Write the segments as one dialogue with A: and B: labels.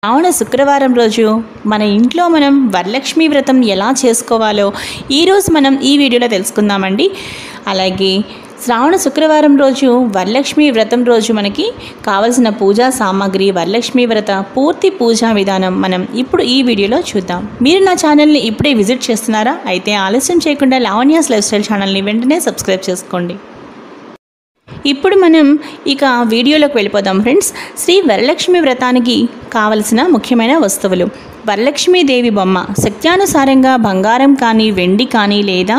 A: శ్రావణ శుక్రవారం రోజు మన ఇంట్లో మనం వరలక్ష్మి వ్రతం ఎలా చేసుకోవాలో ఈరోజు మనం ఈ వీడియోలో తెలుసుకుందామండి. అలాగే శ్రావణ శుక్రవారం రోజు వరలక్ష్మి వ్రతం రోజు మనకి కావలసిన పూజా సామాగ్రి, వరలక్ష్మి వ్రత పూర్తి పూజా విధానం మనం ఇప్పుడు ఈ వీడియోలో చూద్దాం. మీరు నా ఛానల్ని ఇప్పుడే విజిట్ చేస్తున్నారా? అయితే ఆలస్యం చేయకుండా లావణ్యాస్ లైఫ్ స్టైల్ ఛానల్ని వెంటనే సబ్స్క్రైబ్ చేసుకోండి. ఇప్పుడు మనం ఇక వీడియోలోకి వెళ్ళిపోదాం ఫ్రెండ్స్. శ్రీ వరలక్ష్మి వ్రతానికి కావలసిన ముఖ్యమైన వస్తువులు: వరలక్ష్మీదేవి బొమ్మ, శక్త్యానుసారంగా బంగారం కానీ వెండి కానీ లేదా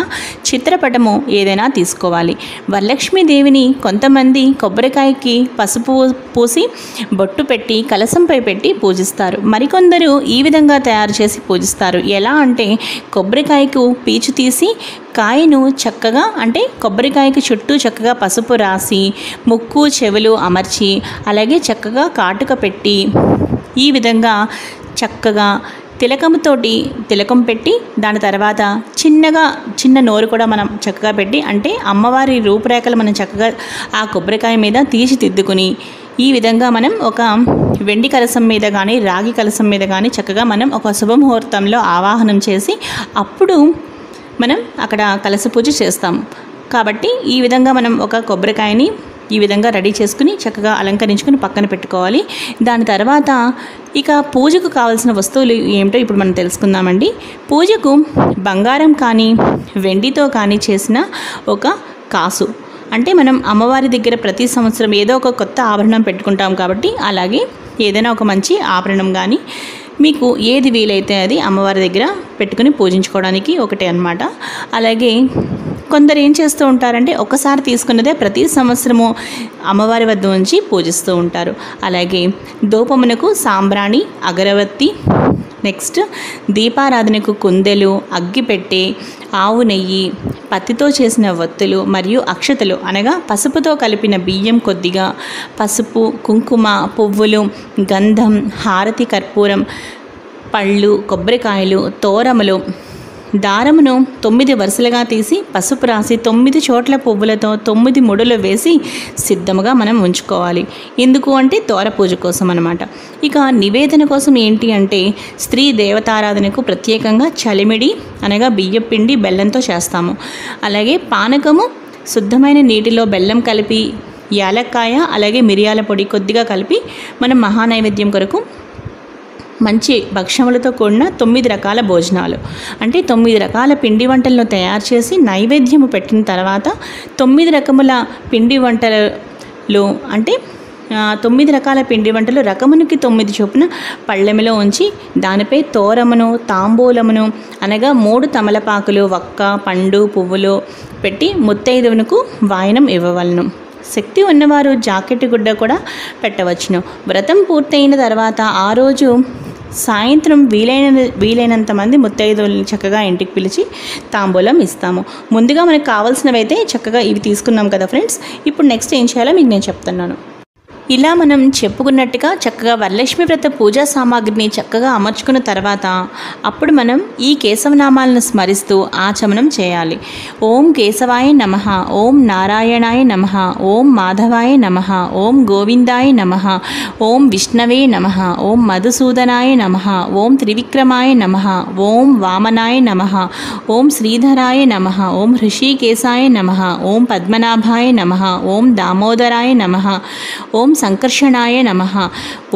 A: చిత్రపటము ఏదైనా తీసుకోవాలి. వరలక్ష్మీదేవిని కొంతమంది కొబ్బరికాయకి పసుపు పూసి బొట్టు పెట్టి కలశంపై పెట్టి పూజిస్తారు. మరికొందరు ఈ విధంగా తయారు చేసి పూజిస్తారు. ఎలా అంటే కొబ్బరికాయకు పీచు తీసి కాయను చక్కగా అంటే కొబ్బరికాయకి చుట్టూ చక్కగా పసుపు రాసి ముక్కు చెవులు అమర్చి అలాగే చక్కగా కాటుక పెట్టి ఈ విధంగా చక్కగా తిలకం పెట్టి దాని తర్వాత చిన్న నోరు కూడా మనం చక్కగా పెట్టి అంటే అమ్మవారి రూపురేఖలు మనం చక్కగా ఆ కొబ్బరికాయ మీద తీర్చిదిద్దుకుని ఈ విధంగా మనం ఒక వెండి కలశం మీద కానీ రాగి కలశం మీద కానీ చక్కగా మనం ఒక శుభముహూర్తంలో ఆవాహనం చేసి అప్పుడు మనం అక్కడ కలశ పూజ చేస్తాం. కాబట్టి ఈ విధంగా మనం ఒక కొబ్బరికాయని ఈ విధంగా రెడీ చేసుకుని చక్కగా అలంకరించుకుని పక్కన పెట్టుకోవాలి. దాని తర్వాత ఇక పూజకు కావాల్సిన వస్తువులు ఏమిటో ఇప్పుడు మనం తెలుసుకుందామండి. పూజకు బంగారం కానీ వెండితో కానీ చేసిన ఒక కాసు, అంటే మనం అమ్మవారి దగ్గర ప్రతి సంవత్సరం ఏదో ఒక కొత్త ఆభరణం పెట్టుకుంటాం కాబట్టి అలాగే ఏదైనా ఒక మంచి ఆభరణం కానీ మీకు ఏది వీలైతే అది అమ్మవారి దగ్గర పెట్టుకుని పూజించుకోవడానికి ఒకటే అన్నమాట. అలాగే కొందరు ఏం చేస్తూ ఉంటారంటే ఒకసారి తీసుకున్నదే ప్రతి సంవత్సరము అమ్మవారి వద్ద ఉంచి పూజిస్తూ ఉంటారు. అలాగే ధూపమునకు సాంబ్రాణి, అగరవత్తి, నెక్స్ట్ దీపారాధనకు కుందెలు, అగ్గిపెట్టె, ఆవు నెయ్యి, పత్తితో చేసిన వత్తులు మరియు అక్షతలు అనగా పసుపుతో కలిపిన బియ్యం కొద్దిగా, పసుపు, కుంకుమ, పువ్వులు, గంధం, హారతి, కర్పూరం, పళ్ళు, కొబ్బరికాయలు, తోరములు, దారమును 9 వరుసలుగా తీసి పసుపు రాసి 9 చోట్ల పువ్వులతో 9 ముడులు వేసి సిద్ధముగా మనం ఉంచుకోవాలి. ఎందుకు అంటే తోర పూజ కోసం అన్నమాట. ఇక నివేదన కోసం ఏంటి అంటే స్త్రీ దేవతారాధనకు ప్రత్యేకంగా చలిమిడి అనగా బియ్యం పిండి బెల్లంతో చేస్తాము. అలాగే పానకము శుద్ధమైన నీటిలో బెల్లం కలిపి యాలక్కాయ అలాగే మిరియాల పొడి కొద్దిగా కలిపి మనం మహానైవేద్యం కొరకు మంచి భక్ష్యములతో కూడిన 9 రకాల భోజనాలు అంటే 9 రకాల పిండి వంటలను తయారు చేసి నైవేద్యము పెట్టిన తర్వాత 9 రకముల పిండి వంటలు అంటే 9 రకాల పిండి వంటలు రకమునికి 9 చొప్పున పళ్ళెములో ఉంచి దానిపై తోరమును, తాంబూలమును అనగా 3 తమలపాకులు, వక్క, పండు, పువ్వులు పెట్టి ముత్తైదువునకు వాయనం ఇవ్వవలను. శక్తి ఉన్నవారు జాకెట్ గుడ్డ కూడా పెట్టవచ్చును. వ్రతం పూర్తయిన తర్వాత ఆ రోజు సాయంత్రం వీలైనంత మంది ముత్తైదువులను చక్కగా ఇంటికి పిలిచి తాంబూలం ఇస్తాము. ముందుగా మనకు కావాల్సినవి అయితే చక్కగా ఇవి తీసుకున్నాం కదా ఫ్రెండ్స్. ఇప్పుడు నెక్స్ట్ ఏం చేయాలో మీకు నేను చెప్తున్నాను. ఇలా మనం చెప్పుకున్నట్టుగా చక్కగా వరలక్ష్మి వ్రత పూజా సామాగ్రిని చక్కగా అమర్చుకున్న తర్వాత అప్పుడు మనం ఈ కేశవనామాలను స్మరిస్తూ ఆచమనం చేయాలి. ఓం కేశవాయ నమః, ఓం నారాయణాయ నమః, ఓం మాధవాయ నమః, ఓం గోవిందాయ నమః, ఓం విష్ణవే నమః, ఓం మధుసూదనాయ నమః, ఓం త్రివిక్రమాయ నమః, ఓం వామనాయ నమః, ఓం శ్రీధరాయ నమః, ఓం హృషికేశాయ నమః, ఓం పద్మనాభాయ నమః, ఓం దామోదరాయ నమః, ఓం సంకర్షణాయ నమః,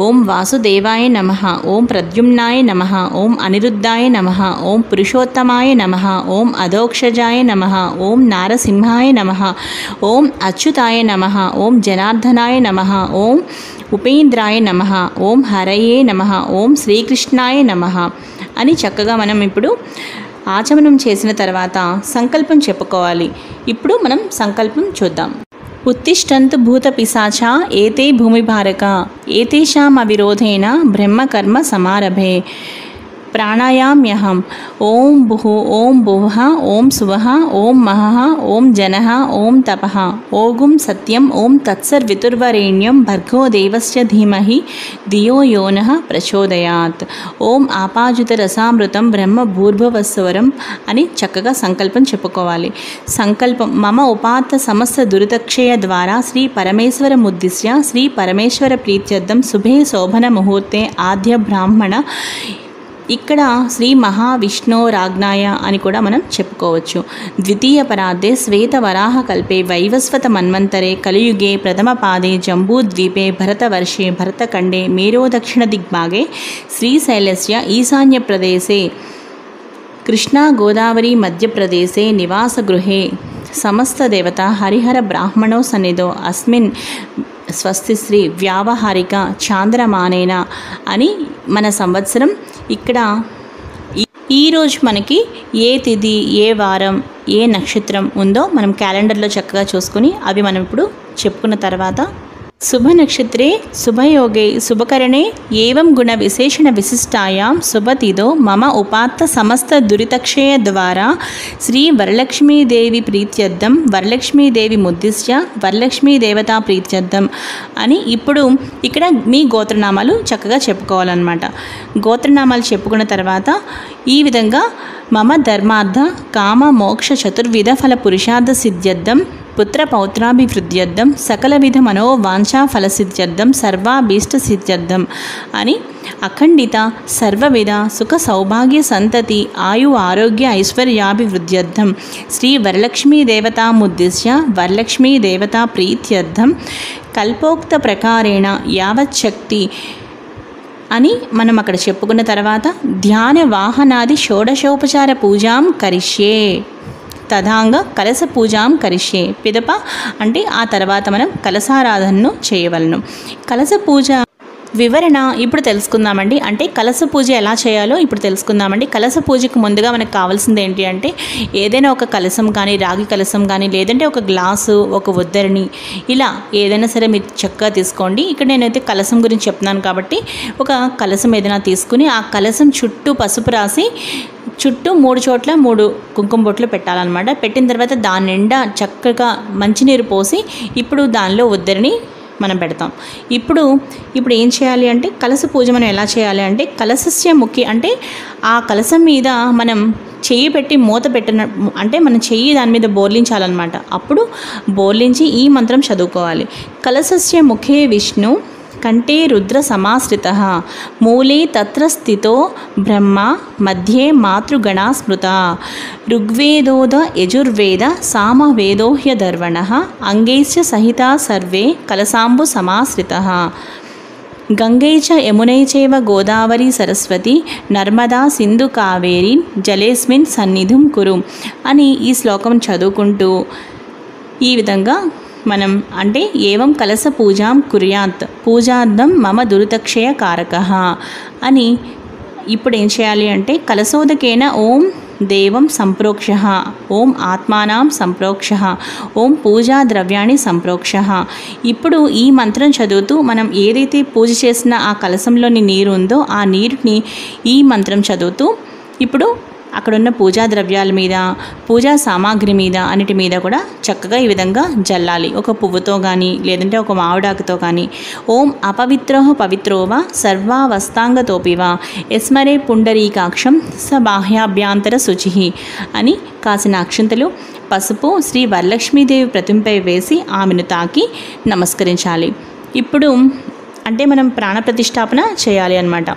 A: ఓం వాసుదేవాయ నమః, ఓం ప్రద్యుమ్నాయ నమః, ఓం అనిరుద్ధాయ నమః, ఓం పురుషోత్తమాయ నమః, ఓం అధోక్షజాయ నమః, ఓం నారసింహాయ నమః, ఓం అచ్యుతాయ నమః, ఓం జనార్దనాయ నమః, ఓం ఉపేంద్రాయ నమః, ఓం హరయే నమః, ఓం శ్రీకృష్ణాయ నమః అని చక్కగా మనం ఇప్పుడు ఆచమనం చేసిన తర్వాత సంకల్పం చెప్పుకోవాలి. ఇప్పుడు మనం సంకల్పం చూద్దాం. ఉత్తిష్టంతు భూత పిశాచా ఏతే భూమిభారక ఏతేషాం అవిరోధేన బ్రహ్మకర్మ సమారభే. ప్రాణాయామ్యహం. ఓం భుః ఓం భువః ఓం సువః ఓం మహః ఓం జనః ఓం తపః ఓగుం సత్యం ఓం తత్సర్వితుర్వరేణ్యం భర్గో దేవస్య ధీమహి ధియో యో నః ప్రచోదయాత్. ఓం ఆపాజిత రసామృతం బ్రహ్మ భూర్భువస్వరం అని చక్కగా సంకల్పం చెప్పుకోవాలి. సంకల్పం మమ ఉపాత్త సమస్త దురితక్షయ ద్వారా శ్రీ పరమేశ్వరముద్దిశ్య శ్రీ పరమేశ్వర ప్రీత్యర్థం శుభే శోభన ముహూర్తే ఆద్య బ్రాహ్మణ. ఇక్కడ శ్రీ మహావిష్ణోరాజ్ఞాయ అని కూడా మనం చెప్పుకోవచ్చు. ద్వితీయ పరార్ధే శ్వేతవరాహ కల్పే వైవస్వత మన్వంతరే కలియుగే ప్రథమ పాదే జంబూద్వీపే భరతవర్షే భరతఖండే మేరో దక్షిణ దిగ్భాగే శ్రీశైలస్య ఈశాన్య ప్రదేశే కృష్ణా గోదావరి మధ్యప్రదేశే నివాసగృహే సమస్త దేవత హరిహర బ్రాహ్మణో సన్నిధో అస్మిన్ స్వస్తి శ్రీ వ్యావహారిక చాంద్రమానేన అని మన సంవత్సరం. ఇక్కడ ఈరోజు మనకి ఏ తిథి ఏ వారం ఏ నక్షత్రం ఉందో మనం క్యాలెండర్లో చక్కగా చూసుకొని అవి మనం ఇప్పుడు చెప్పుకున్న తర్వాత శుభ నక్షత్రే శుభయోగే శుభకరణే ఏవం గుణ విశేషణ విశిష్టాయాం శుభతిథో మమ ఉపాత్త సమస్త దురితక్షయ ద్వారా శ్రీ వరలక్ష్మీదేవి ప్రీత్యర్థం వరలక్ష్మీదేవి ముద్దిశ్య వరలక్ష్మీ దేవతా ప్రీత్యర్థం అని ఇప్పుడు ఇక్కడ మీ గోత్రనామాలు చక్కగా చెప్పుకోవాలన్నమాట. గోత్రనామాలు చెప్పుకున్న తర్వాత ఈ విధంగా మమ ధర్మార్థ కామ మోక్ష చతుర్విధ ఫల పురుషార్థ సిద్ధ్యర్థం పుత్ర పౌత్రాభివృద్ధ్యర్థం సకల విధ మనోవాంఛా ఫలసిద్ధ్యర్థం సర్వాభీష్ట సిద్ధ్యర్థం అని అఖండిత సర్వవిధ సుఖ సౌభాగ్య సంతతి ఆయు ఆరోగ్య ఐశ్వర్యాభివృద్ధ్యర్థం శ్రీ వరలక్ష్మీ దేవతాముద్దిశ్య వరలక్ష్మీ దేవతా ప్రీత్యర్థం కల్పోక్త ప్రకారేణ యావచ్చక్తి అని మనం అక్కడ చెప్పుకున్న తర్వాత ధ్యాన వాహనాది షోడశోపచార పూజాం కరిష్యే తథాంగ కలశ పూజాం కరిష్యే. పిదప అంటే ఆ తర్వాత మనం కలశారాధనను చేయవలను. కలశ పూజ వివరణ ఇప్పుడు తెలుసుకుందామండి. అంటే కలశ పూజ ఎలా చేయాలో ఇప్పుడు తెలుసుకుందామండి. కలశ పూజకు ముందుగా మనకు కావాల్సింది ఏంటి అంటే ఏదైనా ఒక కలశం కానీ రాగి కలశం కానీ లేదంటే ఒక గ్లాసు ఒక ఉద్దరిని ఇలా ఏదైనా సరే మీరు చక్కగా తీసుకోండి. ఇక్కడ నేనైతే కలశం గురించి చెప్తున్నాను కాబట్టి ఒక కలశం ఏదైనా తీసుకుని ఆ కలశం చుట్టూ పసుపు రాసి చుట్టూ 3 చోట్ల 3 కుంకుమ బొట్లు పెట్టాలన్నమాట. పెట్టిన తర్వాత దాని నిండా చక్కగా మంచినీరు పోసి ఇప్పుడు దానిలో ఉద్దరిని మనం పెడతాం. ఇప్పుడు ఏం చేయాలి అంటే కలశ పూజ మనం ఎలా చేయాలి అంటే కలశస్య ముఖ్య అంటే ఆ కలశం మీద మనం చెయ్యి పెట్టి మూత పెట్టిన అంటే మనం చెయ్యి దాని మీద బోర్లించాలన్నమాట. అప్పుడు బోర్లించి ఈ మంత్రం చదువుకోవాలి. కలశస్య ముఖే విష్ణు కంఠే రుద్ర సమాశ్రితః మూలే తత్ర స్థితో బ్రహ్మ మధ్యే మాతృగణా స్మృత ఋగ్వేదోద యజుర్వేద సామవేదో హ్యధర్వణః అంగైశ్చ సహితా సర్వే కలశాంబు సమాశ్రితః గంగై చ యమునై చైవ గోదావరి సరస్వతి నర్మదా సింధు కావేరి జలేస్మిన్ సన్నిధిం కురు అని ఈ శ్లోకం చదువుకుంటూ ఈ విధంగా మనం అంటే ఏవం కలశ పూజాం కుర్యాత్ పూజార్థం మమ దురితక్షయ కారకః అని ఇప్పుడు ఏం చేయాలి అంటే కలశోదకేన ఓం దేవం సంప్రోక్షః ఓం ఆత్మానాం సంప్రోక్షః ఓం పూజా ద్రవ్యాన్ని సంప్రోక్షః. ఇప్పుడు ఈ మంత్రం చదువుతూ మనం ఏదైతే పూజ చేసిన ఆ కలశంలోని నీరు ఉందో ఆ నీరుని ఈ మంత్రం చదువుతూ ఇప్పుడు అక్కడున్న పూజా ద్రవ్యాల మీద పూజా సామాగ్రి మీద అన్నిటి మీద కూడా చక్కగా ఈ విధంగా జల్లాలి. ఒక పువ్వుతో కానీ లేదంటే ఒక మామిడాకుతో కానీ. ఓం అపవిత్రో పవిత్రోవా సర్వావస్థాంగతోపివా యస్మరే పుండరీకాక్షం స బాహ్యాభ్యాంతర శుచి అని కాసిన అక్షంతలు పసుపు శ్రీ వరలక్ష్మీదేవి ప్రతిమపై వేసి ఆమెను తాకి నమస్కరించాలి. ఇప్పుడు అంటే మనం ప్రాణప్రతిష్ఠాపన చేయాలి అన్నమాట.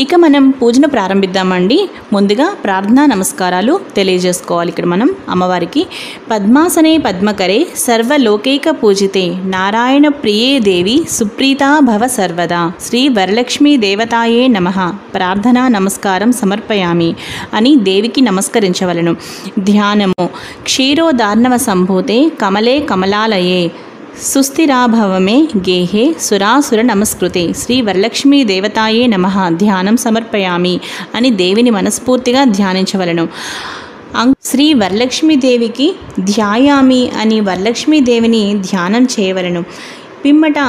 A: ఇక మనం పూజను ప్రారంభిద్దామండి. ముందుగా ప్రార్థనా నమస్కారాలు తెలియజేసుకోవాలి. ఇక్కడ మనం అమ్మవారికి పద్మాసనే పద్మకరే సర్వలోకైక పూజితే నారాయణ ప్రియే దేవి సుప్రీతా భవ సర్వదా శ్రీ వరలక్ష్మీ దేవతాయే నమః ప్రార్థనా నమస్కారం సమర్పయామి అని దేవికి నమస్కరించవలను. ధ్యానము క్షీరోదార్ణవ సంభూతే కమలే కమలాలయే సుస్థిరాభవమే గేహే సురాసుర నమస్కృతే శ్రీ వరలక్ష్మీ దేవతాయే నమః ధ్యానం సమర్పయామి అని దేవిని మనస్ఫూర్తిగా ధ్యానించవలను. శ్రీ వరలక్ష్మీదేవికి ధ్యాయామి అని వరలక్ష్మీదేవిని ధ్యానం చేయవలను. పిమ్మట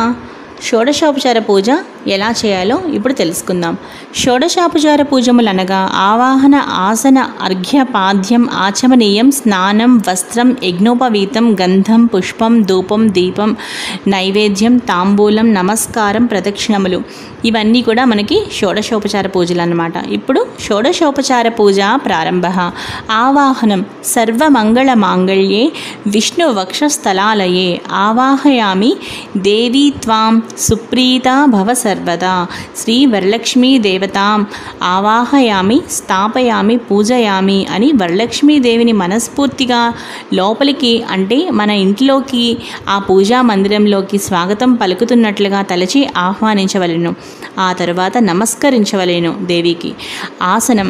A: షోడశోపచార పూజ ఎలా చేయాలో ఇప్పుడు తెలుసుకుందాం. షోడశోపచార పూజములు అనగా ఆవాహన, ఆసన, అర్ఘ్య, పాద్యం, ఆచమనీయం, స్నానం, వస్త్రం, యజ్ఞోపవీతం, గంధం, పుష్పం, ధూపం, దీపం, నైవేద్యం, తాంబూలం, నమస్కారం, ప్రదక్షిణములు ఇవన్నీ కూడా మనకి షోడశోపచార పూజలు అన్నమాట. ఇప్పుడు షోడశోపచార పూజ ప్రారంభ. ఆవాహనం. సర్వమంగళ మాంగళ్యే విష్ణు వక్షస్థలాలయే ఆవాహయామి దేవీ త్వాం సుప్రీతా భవ సర్వదా. శ్రీ వరలక్ష్మీ దేవతాం ఆవాహయామి, స్థాపయామి, పూజయామి అని వరలక్ష్మీదేవిని మనస్ఫూర్తిగా లోపలికి అంటే మన ఇంట్లోకి ఆ పూజా మందిరంలోకి స్వాగతం పలుకుతున్నట్లుగా తలచి ఆహ్వానించవలెను. ఆ తర్వాత నమస్కరించవలెను దేవికి. ఆసనం.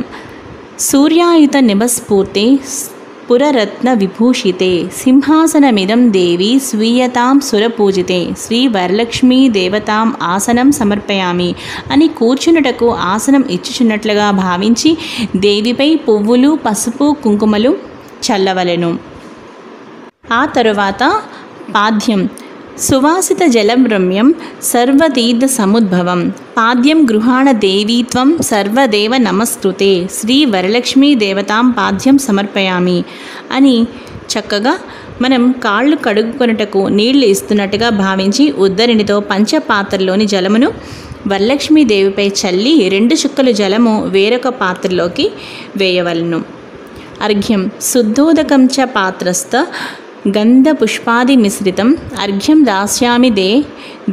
A: సూర్యాయుత నిభస్ఫూర్తే పురరత్న విభూషితే సింహాసనమిదం దేవి స్వీయతాం సురపూజితే. శ్రీ వరలక్ష్మీ దేవతాం ఆసనం సమర్పయామి అని కూర్చున్నటకు ఆసనం ఇచ్చుచున్నట్లుగా భావించి దేవిపై పువ్వులు, పసుపు, కుంకుమలు చల్లవలెను. ఆ తరువాత పాద్యం. సువాసిత జలం రమ్యం సర్వతీర్థ సముద్భవం పాద్యం గృహాణ దేవీత్వం సర్వదేవ నమస్కృతే. శ్రీ వరలక్ష్మీ దేవతాం పాద్యం సమర్పయామి అని చక్కగా మనం కాళ్ళు కడుగుకొనుటకు నీళ్లు ఇస్తున్నట్టుగా భావించి ఉద్దరినితో పంచపాత్రలోని జలమును వరలక్ష్మీదేవిపై చల్లి 2 చుక్కలు జలము వేరొక పాత్రలోకి వేయవలను. అర్ఘ్యం. శుద్ధోదకం చ పాత్రస్థ గంధ పుష్పాది మిశ్రితం అర్ఘ్యం దాస్యామి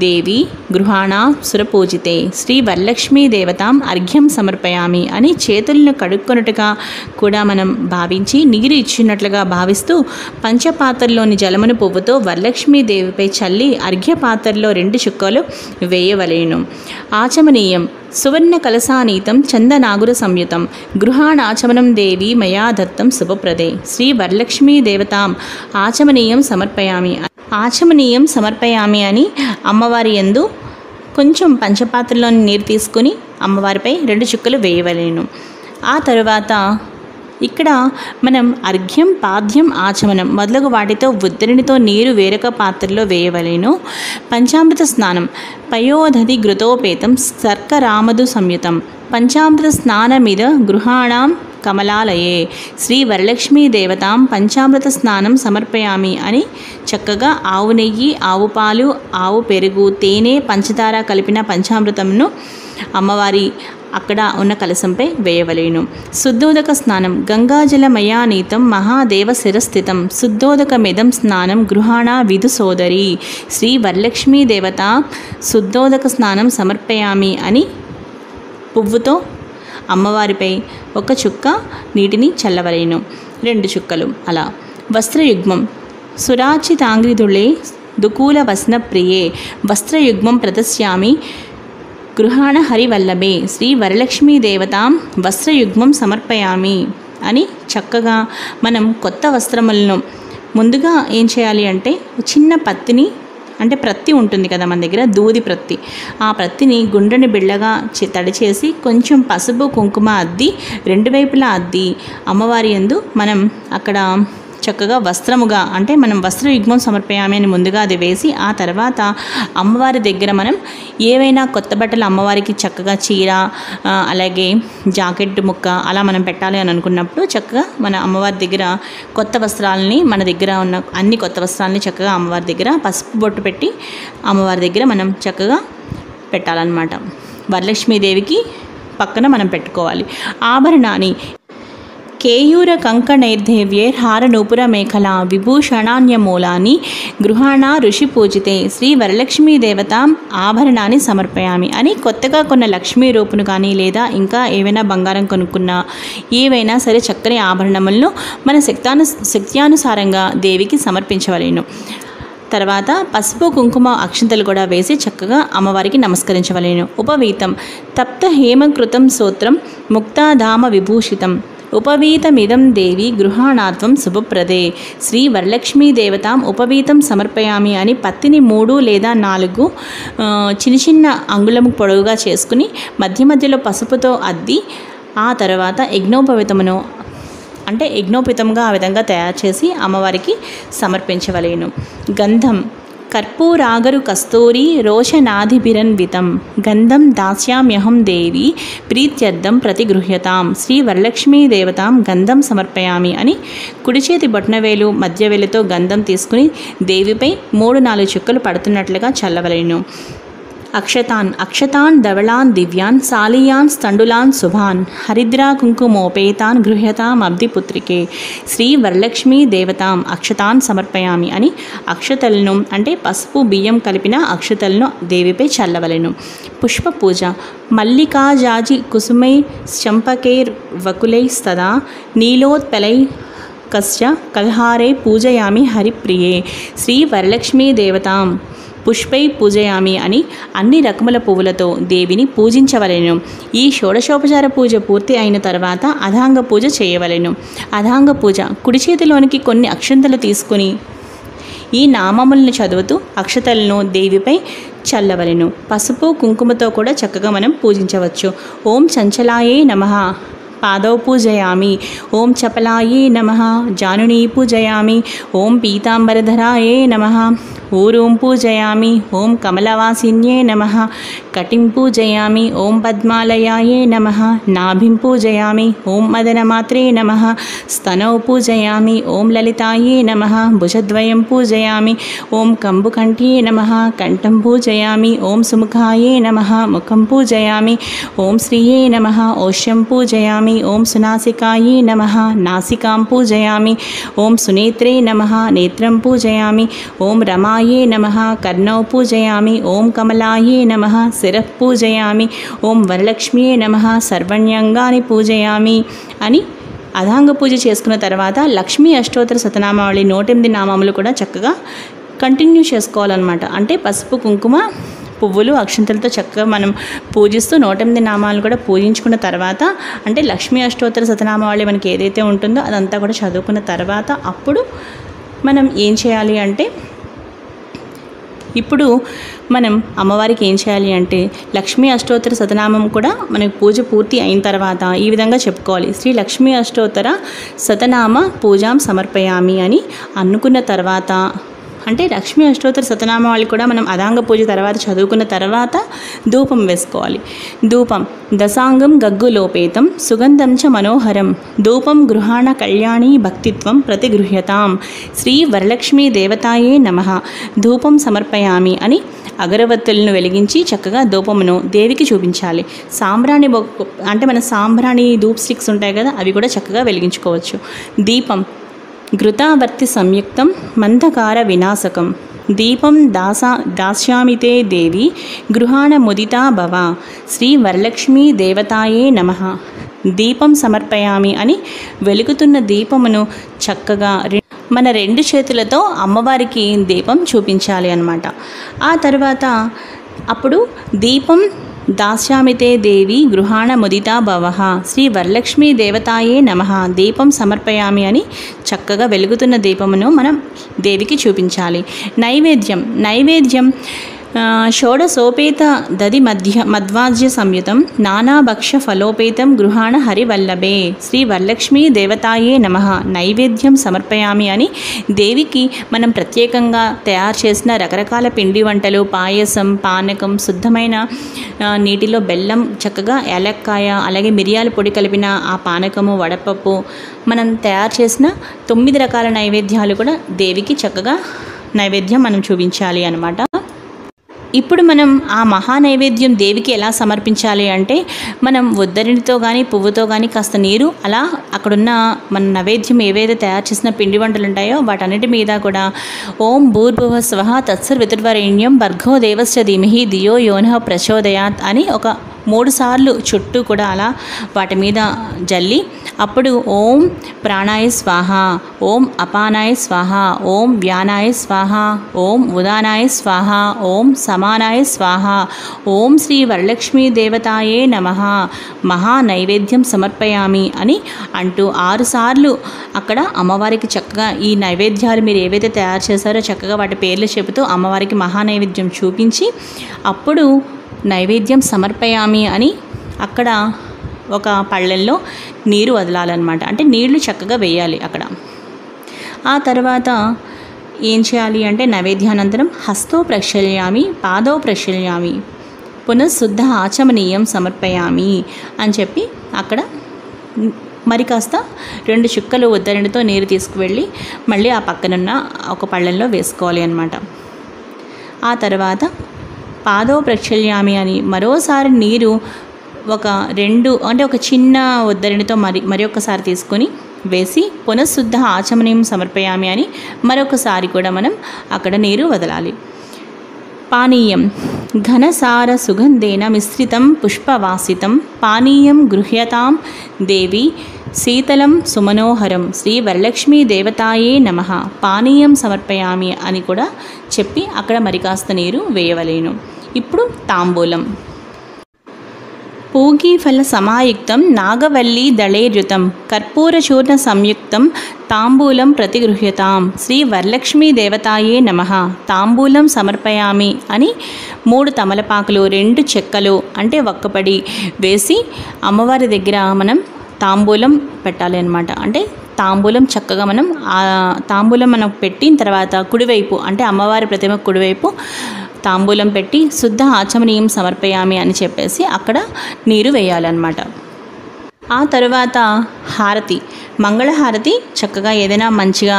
A: దేవి గృహాణ సురపూజితే. శ్రీ వరలక్ష్మీ దేవతాం అర్ఘ్యం సమర్పయామి అని చేతులను కడుక్కొనుటగా కూడా మనం భావించి నీరు ఇచ్చినట్లుగా భావిస్తూ పంచపాత్రలోని జలమును పువ్వుతో వరలక్ష్మీదేవిపై చల్లి అర్ఘ్య పాత్రలో 2 చుక్కలు వేయవలేను. ఆచమనీయం. సువర్ణ కలసానీతం చందనాగుర సంయుతం గృహాణాచమనం దేవి మయా దత్తం శుభప్రదే. శ్రీ వరలక్ష్మీ దేవతాం ఆచమనీయం సమర్పయామి. ఆచమనీయం సమర్పయామి అని అమ్మవారి యందు కొంచెం పంచపాత్రలోని నీరు తీసుకుని అమ్మవారిపై 2 చుక్కలు వేయవలేను. ఆ తరువాత ఇక్కడ మనం అర్ఘ్యం, పాద్యం, ఆచమనం మొదలగు వాటితో ఉద్దరినితో నీరు వేరొక పాత్రలో వేయవలేను. పంచామృత స్నానం. పయోదధి ఘృతోపేతం శర్కరామధు సంయుతం పంచామృత స్నానమిద గృహాణాం కమలాలయే. శ్రీ వరలక్ష్మీ దేవతాం పంచామృత స్నానం సమర్పయామి అని చక్కగా ఆవు నెయ్యి, ఆవు పాలు, ఆవు పెరుగు, తేనె, పంచదార కలిపిన పంచామృతంను అమ్మవారి అక్కడ ఉన్న కలశంపై వేయవలేను. శుద్ధోదక స్నానం. గంగాజలమయానీతం మహాదేవ శిరస్థితం శుద్ధోదకమిదం స్నానం గృహాణ విధు సోదరి. శ్రీ వరలక్ష్మీ దేవత శుద్ధోదక స్నానం సమర్పయామి అని పువ్వుతో అమ్మవారిపై 1 చుక్క నీటిని చల్లవలేను. 2 చుక్కలు అలా. వస్త్రయుగ్మం. సురాచితాంగ్రిదుళే దుకూల వస్న ప్రియే వస్త్రయుగ్మం ప్రదస్యామి గృహాణ హరివల్లభే. శ్రీ వరలక్ష్మీ దేవతాం వస్త్రయుగ్మం సమర్పయామి అని చక్కగా మనం కొత్త వస్త్రములను ముందుగా ఏం చేయాలి అంటే చిన్న పత్తిని అంటే ప్రత్తి ఉంటుంది కదా మన దగ్గర, దూది ప్రత్తి, ఆ ప్రత్తిని గుండ్రని బిళ్ళగా తడి చేసి కొంచెం పసుపు కుంకుమ అద్ది 2 వైపులా అద్ది అమ్మవారి యందు మనం అక్కడ చక్కగా వస్త్రముగా అంటే మనం వస్త్రయుగ్మం సమర్పయామి అని ముందుగా అది వేసి ఆ తర్వాత అమ్మవారి దగ్గర మనం ఏవైనా కొత్త బట్టలు అమ్మవారికి చక్కగా చీర అలాగే జాకెట్ ముక్క అలా మనం పెట్టాలి అని అనుకున్నప్పుడు చక్కగా మన అమ్మవారి దగ్గర కొత్త వస్త్రాలని మన దగ్గర ఉన్న అన్ని కొత్త వస్త్రాలని చక్కగా అమ్మవారి దగ్గర పసుపు బొట్టు పెట్టి అమ్మవారి దగ్గర మనం చక్కగా పెట్టాలన్నమాట. వరలక్ష్మీదేవికి పక్కన మనం పెట్టుకోవాలి. ఆభరణాన్ని. కేయూర కంకణైర్దేవ్యేర్ హారనూపుర మేఖలా విభూషణాన్యమూలాని గృహాణ ఋషి పూజితే. శ్రీ వరలక్ష్మీ దేవతాం ఆభరణాన్ని సమర్పయామి అని కొత్తగా కొన్న లక్ష్మీ రూపును కానీ లేదా ఇంకా ఏవైనా బంగారం కొనుక్కున్నా ఏవైనా సరే చక్కని ఆభరణములను మన శక్త్యానుసారంగా దేవికి సమర్పించవలేను. తర్వాత పసుపు కుంకుమ అక్షంతలు కూడా వేసి చక్కగా అమ్మవారికి నమస్కరించవలేను. ఉపవీతం. తప్త హేమకృతం సూత్రం ముక్తాధామ విభూషితం ఉపవీతమిదం దేవి గృహాణాత్వం శుభప్రదే. శ్రీ వరలక్ష్మీ దేవతాం ఉపవీతం సమర్పయామి అని పత్తిని 3 లేదా 4 చిన్న చిన్న అంగుళము పొడవుగా చేసుకుని మధ్య మధ్యలో పసుపుతో అద్ది ఆ తర్వాత యజ్ఞోపవీతమును అంటే యజ్ఞోపేతంగా ఆ విధంగా తయారు చేసి అమ్మవారికి సమర్పించవలేను. గంధం. కర్పూరాగరు కస్తూరి రోషనాధిభిరన్వితం గంధం దాస్యామ్యహం దేవి ప్రీత్యర్థం ప్రతిగృహ్యతాం శ్రీ వరలక్ష్మీ దేవతాం గంధం సమర్పయామి అని కుడి చేతి బొట్నవేలు మధ్యవేలుతో గంధం తీసుకుని దేవిపై 3-4 చుక్కలు పడుతున్నట్లుగా చల్లవలెను. అక్షతాన్ ధవళాన్ దివ్యాన్ సాలియాన్ స్థండులాన్ శుభాన్ హరిద్రా కుంకుమోపేతాన్ గృహ్యతామబ్ధిపుత్రికే శ్రీ వరలక్ష్మీ దేవతాం అక్షతాన్ సమర్పయామి అని అక్షతలను అంటే పసుపు బియ్యం కలిపిన అక్షతలను దేవిపై చల్లవలెను. పుష్ప పూజ మల్లికాజాజి కుసుమై చంపకైర్ వకులై సదా నీలోత్పలై కశ్చ కల్హారే పూజయామి హరిప్రియే శ్రీ వరలక్ష్మీ దేవతాం పుష్పై పూజయామి అని అన్ని రకముల పువ్వులతో దేవిని పూజించవలెను. ఈ షోడశోపచార పూజ పూర్తి అయిన తర్వాత అధాంగ పూజ చేయవలెను. అధాంగ పూజ కుడి చేతిలోనికి కొన్ని అక్షంతలు తీసుకుని ఈ నామములను చదువుతూ అక్షతలను దేవిపై చల్లవలెను. పసుపు కుంకుమతో కూడా చక్కగా మనం పూజించవచ్చు. ఓం చంచలాయే నమః పాదౌ పూజయామి. ఓం చపలాయే నమః జానునీ పూజయామి. ఓం పీతాంబరధరాయే నమః ఊరూం పూజయామి. ఓం కమలవాసిన్యే నమః కటిం పూజయామి. ఓం పద్మాలయాయే నమః నాభిం పూజయామి. ఓం మదనమాత్రే నమః స్తనౌ పూజయామి. ఓం లలితాయే నమః భుజద్వయం పూజయామి. ఓం కంబుకంఠ్యే నమః కంఠం పూజయామి. ఓం సుముఖాయే నమః ముఖం పూజయామి. ఓం శ్రీయే నమః ఓష్యం పూజయామి. ఓం సునాసికాయే నమః నాసికాం పూజయామి. ఓం సునేత్రే నమః నేత్రం పూజయామి. ఓం రమాయే నమః కర్ణౌ పూజయామి. ఓం కమలాయే నమః శిరః పూజయామి. ఓం వరలక్ష్మ్యే నమః సర్వణ్యంగాని పూజయామి అని అధాంగ పూజ చేసుకున్న తర్వాత లక్ష్మీ అష్టోత్తర శతనామావళి 108 నామములు కూడా చక్కగా కంటిన్యూ చేసుకోవాలన్నమాట. అంటే పసుపు కుంకుమ పువ్వులు అక్షంతలతో చక్కగా మనం పూజిస్తూ 108 నామాలు కూడా పూజించుకున్న తర్వాత అంటే లక్ష్మీ అష్టోత్తర శతనామావళి మనకి ఏదైతే ఉంటుందో అదంతా కూడా చదువుకున్న తర్వాత అప్పుడు మనం ఏం చేయాలి అంటే ఇప్పుడు మనం అమ్మవారికి ఏం చేయాలి అంటే లక్ష్మీ అష్టోత్తర శతనామం కూడా మనకి పూజ పూర్తి అయిన తర్వాత ఈ విధంగా చెప్పుకోవాలి. శ్రీ లక్ష్మీ అష్టోత్తర శతనామ పూజాం సమర్పయామి అని అనుకున్న తర్వాత అంటే లక్ష్మీ అష్టోత్తర శతనామావళి కూడా మనం అదాంగ పూజ తర్వాత చదువుకున్న తర్వాత ధూపం వేసుకోవాలి. ధూపం దశాంగం గగ్గులోపేతం సుగంధం చ మనోహరం ధూపం గృహాణ కళ్యాణి భక్తిత్వం ప్రతిగృహ్యతాం శ్రీ వరలక్ష్మీ దేవతాయే నమః ధూపం సమర్పయామి అని అగరవత్తులను వెలిగించి చక్కగా ధూపమును దేవికి చూపించాలి. సాంబ్రాణి అంటే మన సాంబ్రాణి ధూప్ స్టిక్స్ ఉంటాయి కదా, అవి కూడా చక్కగా వెలిగించుకోవచ్చు. దీపం ఘృతావర్తి సంయుక్తం మందకార వినాశకం దీపం దాస్యామితే దేవి గృహాణ ముదితా భవ శ్రీ వరలక్ష్మీ దేవతాయే నమః దీపం సమర్పయామి అని వెలుగుతున్న దీపమును చక్కగా మన 2 చేతులతో అమ్మవారికి దీపం చూపించాలి అన్నమాట. ఆ తర్వాత అప్పుడు దీపం దాస్యామితే దేవి గృహాణ ముదితా భవః శ్రీ వరలక్ష్మీ దేవతాయే నమః దీపం సమర్పయామి అని చక్కగా వెలుగుతున్న దీపమును మనం దేవికి చూపించాలి. నైవేద్యం షోడశోపేత దది మధ్వాజ్య సంయుతం నానాభక్ష ఫలోపేతం గృహాణ హరివల్లభే శ్రీ వరలక్ష్మీ దేవతాయే నమః నైవేద్యం సమర్పయామి అని దేవికి మనం ప్రత్యేకంగా తయారు చేసిన రకరకాల పిండి వంటలు, పాయసం, పానకం, శుద్ధమైన నీటిలో బెల్లం, చక్కగా ఏలక్కాయ, అలాగే మిరియాల పొడి కలిపిన ఆ పానకము, వడపప్పు, మనం తయారు చేసిన 9 రకాల నైవేద్యాలు కూడా దేవికి చక్కగా నైవేద్యం మనం చూపించాలి అన్నమాట. ఇప్పుడు మనం ఆ మహా నైవేద్యం దేవికి ఎలా సమర్పించాలి అంటే మనం ఉద్దరినితో కానీ పువ్వుతో కానీ కాస్త నీరు అలా అక్కడున్న మన నైవేద్యం ఏవైతే తయారు చేసిన పిండి వంటలు ఉంటాయో వాటన్నిటి మీద కూడా ఓం భూర్భువః స్వః తత్సర్వితుర్వరేణ్యం భర్గో దేవస్య ధీమహి ధియో యోనః ప్రచోదయాత్ అని ఒక 3 సార్లు చుట్టూ కూడా అలా వాటి మీద జల్లి అప్పుడు ఓం ప్రాణాయ స్వాహ, ఓం అపానాయ స్వాహ, ఓం వ్యానాయ స్వాహ, ఓం ఉదానాయ స్వాహ, ఓం సమానాయ స్వాహ, ఓం శ్రీ వరలక్ష్మీ దేవతాయే నమః మహా నైవేద్యం సమర్పయామి అని అంటూ 6 సార్లు అక్కడ అమ్మవారికి చక్కగా ఈ నైవేద్యాలు మీరు ఏవైతే తయారు చేశారో చక్కగా వాటి పేర్లు చెబుతూ అమ్మవారికి మహా నైవేద్యం చూపించి అప్పుడు నైవేద్యం సమర్పయామి అని అక్కడ ఒక పళ్ళెల్లో నీరు వదలాలన్నమాట. అంటే నీళ్లు చక్కగా వేయాలి అక్కడ. ఆ తర్వాత ఏం చేయాలి అంటే నైవేద్యానంతరం హస్తో ప్రక్షాళయామి, పాదో ప్రక్షాళయామి, పునఃశుద్ధ ఆచమనీయం సమర్పయామి అని చెప్పి అక్కడ మరి కాస్త 2 చుక్కలు ఉద్దరణితో నీరు తీసుకువెళ్ళి మళ్ళీ ఆ పక్కనున్న ఒక పళ్ళెంలో వేసుకోవాలి అన్నమాట. ఆ తర్వాత పాదో ప్రక్షాళయామి అని మరోసారి నీరు ఒక చిన్న ఉద్దరణితో మరి ఒక్కసారి తీసుకొని వేసి పునఃశుద్ధ ఆచమనీయం సమర్పయామి అని మరొకసారి కూడా మనం అక్కడ నీరు వదలాలి. పానీయం ఘనసార సుగంధేన మిశ్రితం పుష్పవాసితం పానీయం గృహ్యతాం దేవి శీతలం సుమనోహరం శ్రీ వరలక్ష్మీ దేవతాయే నమః పానీయం సమర్పయామి అని కూడా చెప్పి అక్కడ మరి కాస్త నీరు వేయవలేను. ఇప్పుడు తాంబూలం. పూగీఫల సమాయుక్తం నాగవల్లి దళేర్యుతం కర్పూరచూర్ణ సంయుక్తం తాంబూలం ప్రతిగృహ్యతాం శ్రీ వరలక్ష్మీ దేవతాయే నమః తాంబూలం సమర్పయామి అని 3 తమలపాకులు 2 చెక్కలు అంటే ఒక్కపడి వేసి అమ్మవారి దగ్గర మనం తాంబూలం పెట్టాలి అన్నమాట. అంటే తాంబూలం చక్కగా తాంబూలం మనం పెట్టిన తర్వాత కుడివైపు అంటే అమ్మవారి ప్రతిమ కుడివైపు తాంబూలం పెట్టి శుద్ధ ఆచమనీయం సమర్పయామి అని చెప్పేసి అక్కడ నీరు వేయాలన్నమాట. ఆ తర్వాత హారతి, మంగళహారతి చక్కగా ఏదైనా మంచిగా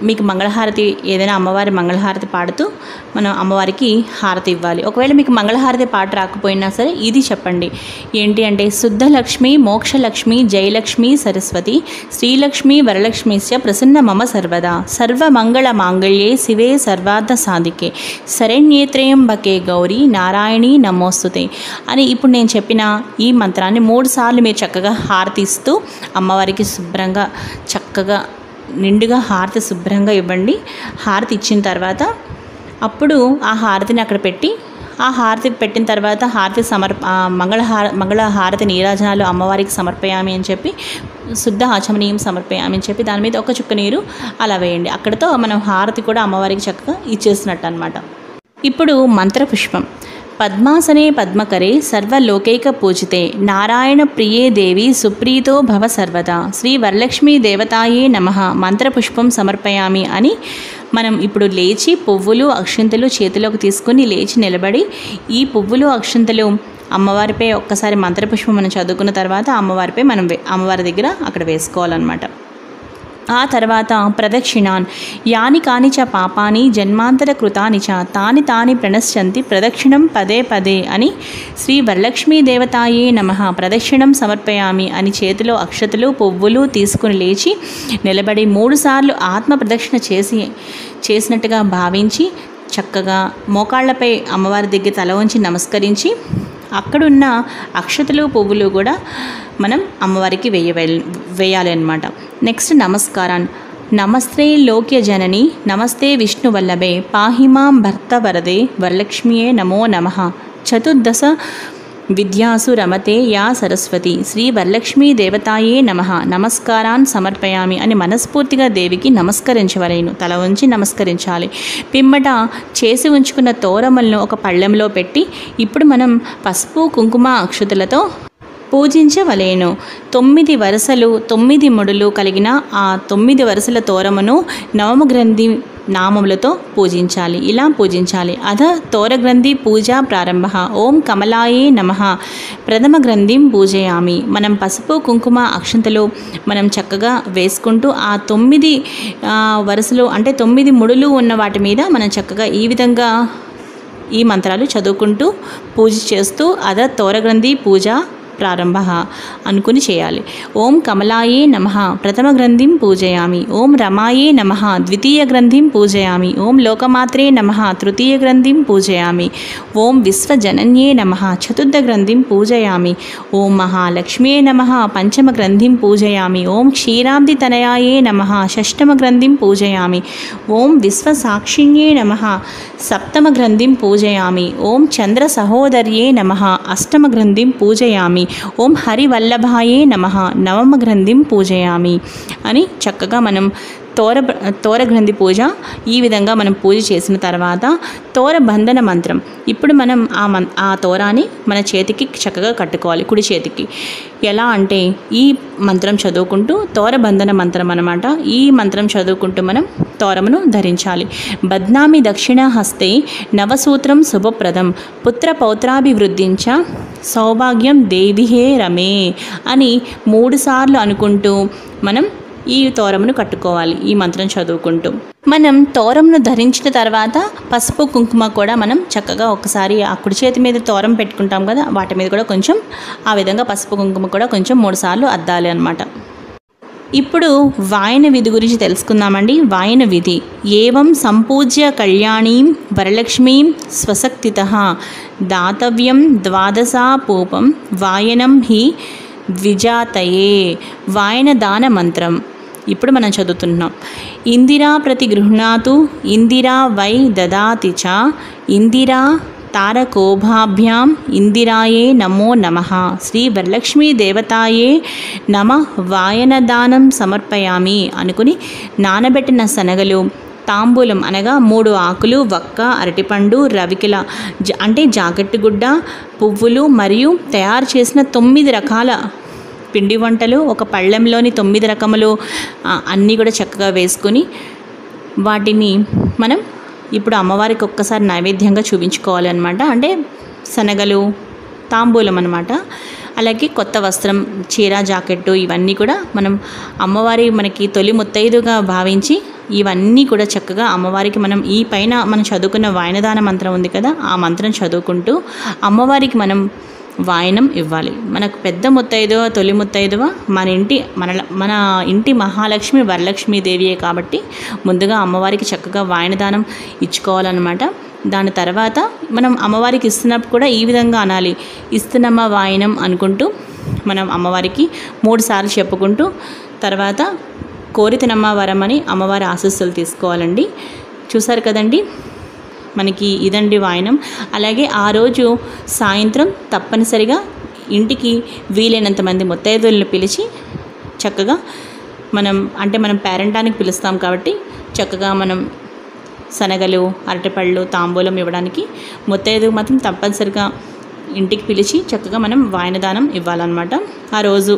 A: మీకు మంగళహారతి ఏదైనా అమ్మవారి మంగళహారతి పాడుతూ మనం అమ్మవారికి హారతి ఇవ్వాలి. ఒకవేళ మీకు మంగళహారతి పాట రాకపోయినా సరే ఇది చెప్పండి. ఏంటి అంటే శుద్ధలక్ష్మి మోక్షలక్ష్మి జయలక్ష్మి సరస్వతి శ్రీలక్ష్మి వరలక్ష్మిశ్చ ప్రసన్న మమ సర్వదా సర్వమంగళ మాంగళ్యే శివే సర్వార్థ సాధికే శరణ్యేత్రయంబకే గౌరీ నారాయణి నమోస్తుతే అని ఇప్పుడు నేను చెప్పిన ఈ మంత్రాన్ని 3 సార్లు మీరు చక్కగా హారతి ఇస్తూ అమ్మవారికి శుభ్రంగా చక్కగా నిండుగా హారతి శుభ్రంగా ఇవ్వండి. హారతి ఇచ్చిన తర్వాత అప్పుడు ఆ హారతిని అక్కడ పెట్టి ఆ హారతి పెట్టిన తర్వాత మంగళ హారతి నీరాజనాలు అమ్మవారికి సమర్పయామి అని చెప్పి శుద్ధ ఆచమనీయం సమర్పయామి అని చెప్పి దాని మీద ఒక చుక్క నీరు అలా వేయండి. అక్కడితో మనం హారతి కూడా అమ్మవారికి చక్కగా ఇచ్చేసినట్టు అనమాట. ఇప్పుడు మంత్రపుష్పం. పద్మాసనే పద్మకరే సర్వలోకైక పూజితే నారాయణ ప్రియే దేవి సుప్రీతో భవ సర్వదా శ్రీ వరలక్ష్మీ దేవతాయే నమః మంత్రపుష్పం సమర్పయామి అని మనం ఇప్పుడు లేచి పువ్వులు అక్షింతలు చేతిలోకి తీసుకొని లేచి నిలబడి ఈ పువ్వులు అక్షింతలు అమ్మవారిపై ఒక్కసారి మంత్రపుష్పం మనం చదువుకున్న తర్వాత అమ్మవారిపై మనం అమ్మవారి దగ్గర అక్కడ వేసుకోవాలన్నమాట. ఆ తర్వాత ప్రదక్షిణాన్ యాని కాని చ పాపాని జన్మాంతర కృతాని చ తాని ప్రణశ్యంతి ప్రదక్షిణం పదే పదే అని శ్రీ వరలక్ష్మీ దేవతాయే నమః ప్రదక్షిణం సమర్పయామి అని చేతిలో అక్షతలు పువ్వులు తీసుకుని లేచి నిలబడి 3 సార్లు ఆత్మ ప్రదక్షిణ చేసినట్టుగా భావించి చక్కగా మోకాళ్లపై అమ్మవారి దగ్గర తల వంచి నమస్కరించి అక్కడున్న అక్షతలు పువ్వులు కూడా మనం అమ్మవారికి వేయాలి అన్నమాట. నెక్స్ట్ నమస్కారాన్ని. నమస్తే లోక్య జనని నమస్తే విష్ణువల్లభే పాహిమాం భర్త వరదే వరలక్ష్మియే నమో నమః చతుర్దశ విద్యాసు రమతే యా సరస్వతి శ్రీ వరలక్ష్మీ దేవతాయే నమః నమస్కారాన్ సమర్పయామి అని మనస్ఫూర్తిగా దేవికి నమస్కరించవలేను. తల ఉంచి నమస్కరించాలి. పిమ్మట చేసి ఉంచుకున్న తోరమలను ఒక పళ్ళెంలో పెట్టి ఇప్పుడు మనం పసుపు కుంకుమ అక్షతలతో పూజించవలేను. 9 వరుసలు 9 ముడులు కలిగిన ఆ 9 వరుసల తోరమును నవమ గ్రంథి నామములతో పూజించాలి. ఇలా పూజించాలి. అధ తోరగ్రంథి పూజా ప్రారంభ. ఓం కమలాయే నమః ప్రథమ గ్రంథిం పూజయామి. మనం పసుపు కుంకుమ అక్షంతలు మనం చక్కగా వేసుకుంటూ ఆ 9 వరుసలు అంటే 9 ముడులు ఉన్న వాటి మీద మనం చక్కగా ఈ విధంగా ఈ మంత్రాలు చదువుకుంటూ పూజ చేస్తూ అధ తోరగ్రంథి పూజ ప్రారంభ అనుకుని చేయాలి. ఓం కమలాయే నమః ప్రథమ గ్రంథిం పూజయామి. ఓం రమాయే నమః ద్వితీయ గ్రంథిం పూజయామి. ఓం లోకమాత్రే నమః తృతీయ గ్రంథిం పూజయామి. ఓం విశ్వజనన్యే నమః చతుర్థ గ్రంథిం పూజయామి. ఓం మహాలక్ష్మ్యే నమః పంచమ గ్రంథిం పూజయామి. ఓం క్షీరాబ్ది తనయాయే నమః షష్టమ గ్రంథిం పూజయామి. ఓం విశ్వసాక్షిణ్యే నమః సప్తమ గ్రంథిం పూజయామి. ఓం చంద్ర సహోదర్యే నమః అష్టమ గ్రంథిం పూజయామి. ఓం హరివల్లభాయే నమః నవమ గ్రంథిం పూజయామి అని చక్కగా మనం తోరగ్రంథి పూజ ఈ విధంగా మనం పూజ చేసిన తర్వాత తోరబంధన మంత్రం. ఇప్పుడు మనం ఆ తోరాన్ని మన చేతికి చక్కగా కట్టుకోవాలి, కుడి చేతికి. ఎలా అంటే ఈ మంత్రం చదువుకుంటూ, తోరబంధన మంత్రం అన్నమాట, ఈ మంత్రం చదువుకుంటూ మనం తోరమును ధరించాలి. బధ్నామి దక్షిణ హస్తే నవసూత్రం శుభప్రదం పుత్ర పౌత్రాభివృద్ధించ సౌభాగ్యం దేవిహే రమే అని 3 సార్లు అనుకుంటూ మనం ఈ తోరమును కట్టుకోవాలి. ఈ మంత్రం చదువుకుంటూ మనం తోరమును ధరించిన తర్వాత పసుపు కుంకుమ కూడా మనం చక్కగా ఒకసారి ఆ కుడి చేతి మీద తోరం పెట్టుకుంటాం కదా, వాటి మీద కూడా కొంచెం ఆ విధంగా పసుపు కుంకుమ కూడా కొంచెం 3 సార్లు అద్దాలి అన్నమాట. ఇప్పుడు వాయన విధి గురించి తెలుసుకుందామండి. వాయన విధి: ఏవం సంపూజ్య కళ్యాణీం వరలక్ష్మీం స్వశక్తితః దాతవ్యం ద్వాదశాపూపం వాయనం హి ద్విజాతయే. వాయన దాన మంత్రం ఇప్పుడు మనం చదువుతున్నాం. ఇందిరా ప్రతి గృహ్ణాతు ఇందిరా వై దదాతి చ ఇందిరా తారకోభాభ్యాం ఇందిరాయే నమో నమః శ్రీ వరలక్ష్మీ దేవతాయే నమ వాయనదానం సమర్పయామి అనుకుని నానబెట్టిన శనగలు, తాంబూలం అనగా 3 ఆకులు, వక్క, అరటిపండు, రవికిల అంటే జాకెట్టు గుడ్డ, పువ్వులు మరియు తయారు చేసిన 9 రకాల పిండి వంటలు, ఒక పళ్ళెంలోని 9 రకములు అన్నీ కూడా చక్కగా వేసుకొని వాటిని మనం ఇప్పుడు అమ్మవారికి ఒక్కసారి నైవేద్యంగా చూపించుకోవాలి అన్నమాట. అంటే శనగలు, తాంబూలం అన్నమాట. అలాగే కొత్త వస్త్రం, చీర, జాకెట్టు ఇవన్నీ కూడా మనం అమ్మవారి మనకి తొలి ముత్తైదుగా భావించి ఇవన్నీ కూడా చక్కగా అమ్మవారికి మనం ఈ పైన మనం చదువుకున్న వాయనదాన మంత్రం ఉంది కదా, ఆ మంత్రం చదువుకుంటూ అమ్మవారికి మనం వాయనం ఇవ్వాలి. మనకు పెద్ద ముత్తైదువ, తొలి ముత్తైదువ మన ఇంటి మహాలక్ష్మి వరలక్ష్మీదేవియే కాబట్టి ముందుగా అమ్మవారికి చక్కగా వాయనదానం ఇచ్చుకోవాలన్నమాట. దాని తర్వాత మనం అమ్మవారికి ఇస్తున్నప్పుడు కూడా ఈ విధంగా అనాలి: ఇస్తున్నమ్మ వాయనం అనుకుంటూ మనం అమ్మవారికి 3 సార్లు చెప్పుకుంటూ తర్వాత కోరితినమ్మ వరం అని అమ్మవారి ఆశీస్సులు తీసుకోవాలండి. చూసారు కదండి, మనకి ఇదండి వాయనం. అలాగే ఆ రోజు సాయంత్రం తప్పనిసరిగా ఇంటికి వీలైనంత మంది ముత్తైదులను పిలిచి చక్కగా మనం పేరంటానికి పిలుస్తాం కాబట్టి చక్కగా మనం శనగలు, అరటిపళ్ళు, తాంబూలం ఇవ్వడానికి ముత్తైదు మాత్రం తప్పనిసరిగా ఇంటికి పిలిచి చక్కగా మనం వాయనదానం ఇవ్వాలన్నమాట. ఆ రోజు